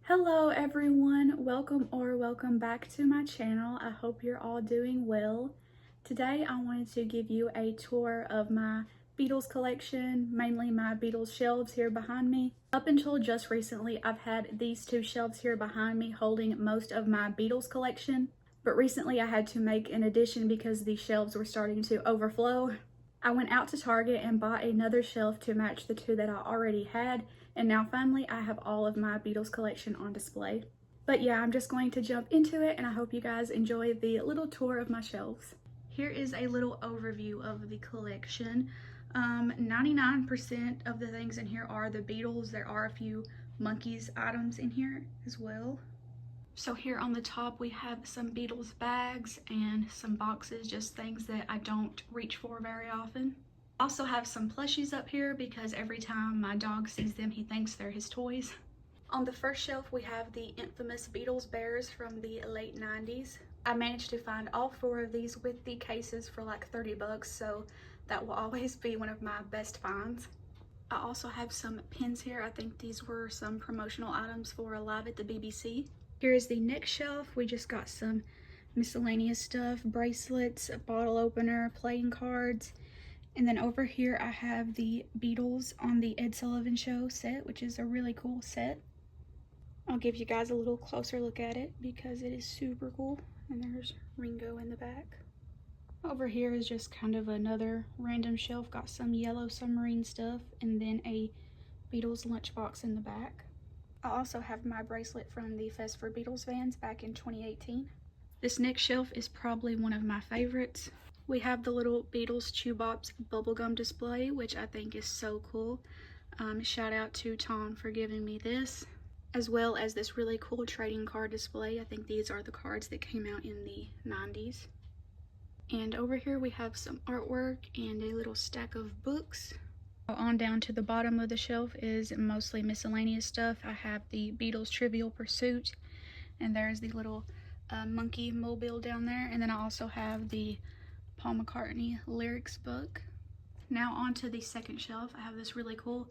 Hello everyone, welcome back to my channel. I hope you're all doing well. Today I wanted to give you a tour of my Beatles collection, mainly my Beatles shelves here behind me. Up until just recently, I've had these two shelves here behind me holding most of my Beatles collection, but recently I had to make an addition because the shelves were starting to overflow. I went out to Target and bought another shelf to match the two that I already had, and now finally I have all of my Beatles collection on display. But yeah, I'm just going to jump into it, and I hope you guys enjoy the little tour of my shelves. Here is a little overview of the collection. 99% of the things in here are the Beatles. There are a few Monkeys items in here as well. So here on the top we have some Beatles bags and some boxes, just things that I don't reach for very often. I also have some plushies up here because every time my dog sees them he thinks they're his toys. On the first shelf we have the infamous Beatles bears from the late 90s. I managed to find all four of these with the cases for like 30 bucks, so that will always be one of my best finds. I also have some pins here. I think these were some promotional items for Live at the BBC. Here is the next shelf. We just got some miscellaneous stuff, bracelets, a bottle opener, playing cards. And then over here I have the Beatles on the Ed Sullivan Show set, which is a really cool set. I'll give you guys a little closer look at it because it is super cool. And there's Ringo in the back. Over here is just kind of another random shelf. Got some yellow Submarine stuff and then a Beatles lunchbox in the back. I also have my bracelet from the Fest for Beatles Vans back in 2018. This next shelf is probably one of my favorites. We have the little Beatles Chew Bops bubblegum display, which I think is so cool. Shout out to Tom for giving me this, as well as this really cool trading card display. I think these are the cards that came out in the 90s. And over here we have some artwork and a little stack of books. On down to the bottom of the shelf is mostly miscellaneous stuff. I have the Beatles Trivial Pursuit, and there's the little monkey mobile down there. And then I also have the Paul McCartney lyrics book. Now on to the second shelf. I have this really cool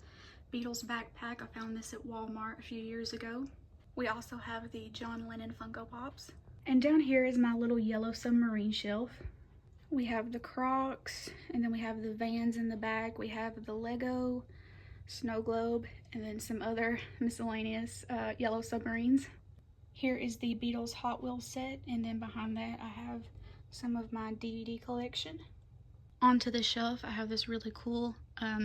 Beatles backpack. I found this at Walmart a few years ago. We also have the John Lennon Funko Pops. And down here is my little yellow Submarine shelf. We have the Crocs, and then we have the Vans in the back. We have the Lego, Snow Globe, and then some other miscellaneous yellow submarines. Here is the Beatles Hot Wheels set, and then behind that I have some of my DVD collection. Onto the shelf I have this really cool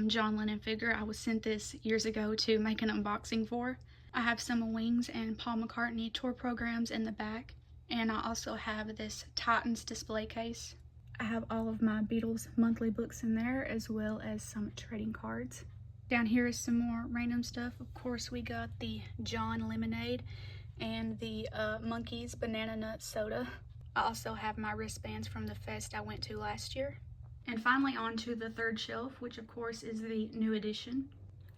John Lennon figure. I was sent this years ago to make an unboxing for. I have some Wings and Paul McCartney tour programs in the back, and I also have this Titans display case. I have all of my Beatles monthly books in there, as well as some trading cards. Down here is some more random stuff. Of course, we got the John Lemonade and the Monkeys Banana Nut Soda. I also have my wristbands from the fest I went to last year. And finally on to the third shelf, which of course is the new edition.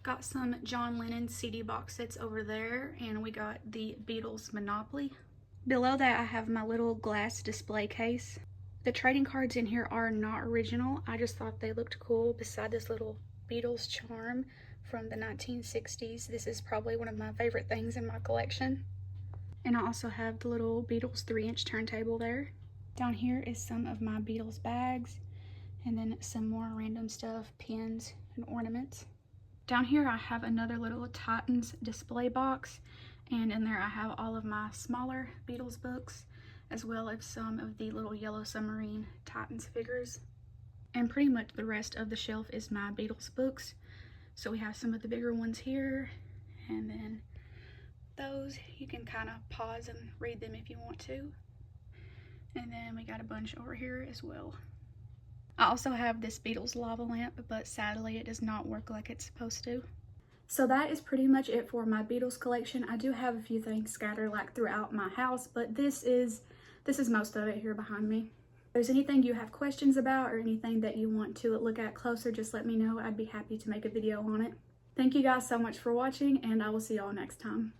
Got some John Lennon CD box sets over there, and we got the Beatles Monopoly. Below that I have my little glass display case. The trading cards in here are not original. I just thought they looked cool beside this little Beatles charm from the 1960s. This is probably one of my favorite things in my collection. And I also have the little Beatles 3-inch turntable there. Down here is some of my Beatles bags, and then some more random stuff, pins and ornaments. Down here I have another little Titans display box, and in there I have all of my smaller Beatles books, as well as some of the little yellow Submarine Titans figures. And pretty much the rest of the shelf is my Beatles books. So we have some of the bigger ones here, and then those you can kind of pause and read them if you want to. And then we got a bunch over here as well. I also have this Beatles lava lamp, but sadly it does not work like it's supposed to. So that is pretty much it for my Beatles collection. I do have a few things scattered like throughout my house, but this is most of it here behind me. If there's anything you have questions about or anything that you want to look at closer, just let me know. I'd be happy to make a video on it. Thank you guys so much for watching, and I will see y'all next time.